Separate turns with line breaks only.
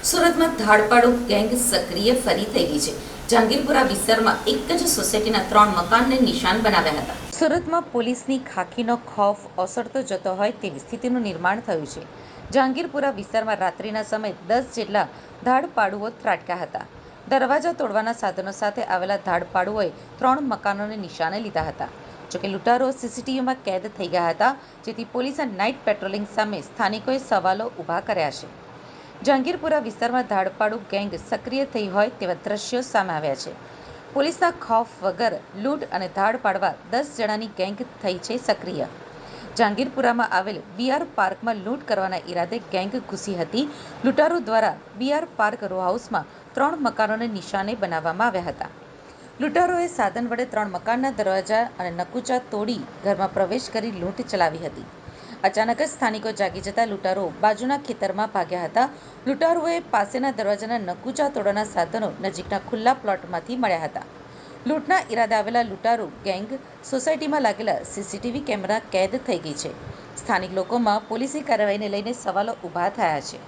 સુરતમાં ધાડપાડુ ગેંગ સક્રિય ફરી થઈ ગઈ છે. જહાંગીરપુરા વિસ્તારમાં એક જ સોસાયટીના 3 મકાનને નિશાન બનાવ્યા હતા. સુરતમાં પોલીસની ખાખીનો ખૌફ ઓસરતો જતો હોય તેવી સ્થિતિનું નિર્માણ થયું છે. જહાંગીરપુરા વિસ્તારમાં રાત્રિના સમયે 10 જેટલા ધાડપાડુઓ ત્રાટક્યા હતા. દરવાજા તોડવાના સાધનો સાથે આવેલા ધાડપાડુઓએ 3 મકાનોને નિશાને લીધા હતા. જોકે લૂંટારુઓ સીસીટીવીમાં કેદ થઈ ગયા હતા, જેથી પોલીસે નાઇટ પેટ્રોલિંગ સામે સ્થાનિકોએ સવાલો ઊભા કર્યા છે. જહાંગીરપુરા વિસ્તારમાં ધાડપાડુ ગેંગ સક્રિય થઈ હોય તેવા દ્રશ્યો સામે આવ્યા છે. પોલીસના ખૌફ વગર લૂંટ અને ધાડ પાડવા 10 જણાની ગેંગ થઈ છે સક્રિય. જહાંગીરપુરામાં આવેલ બીઆર પાર્કમાં લૂંટ કરવાના ઈરાદે ગેંગ ઘૂસી હતી. લૂંટારૂ દ્વારા બીઆર પાર્ક રો હાઉસમાં 3 મકાનોને નિશાને બનાવવામાં આવ્યા હતા. લૂંટારૂએ સાધન વડે 3 મકાનના દરવાજા અને નકુચા તોડી ઘરમાં પ્રવેશ કરી લૂંટ ચલાવી હતી. અચાનક જ સ્થાનિકો જાગી જતા લૂંટારૂઓ બાજુના ખેતરમાં ભાગ્યા હતા. લૂંટારૂઓએ પાસેના દરવાજાના નકુચા તોડવાના સાધનો નજીકના ખુલ્લા પ્લોટમાંથી મળ્યા હતા. લૂંટના ઈરાદે આવેલા લૂંટારૂ ગેંગ સોસાયટીમાં લાગેલા સીસીટીવી કેમેરા કેદ થઈ ગઈ છે. સ્થાનિક લોકોમાં પોલીસની કાર્યવાહીને લઈને સવાલો ઊભા થયા છે.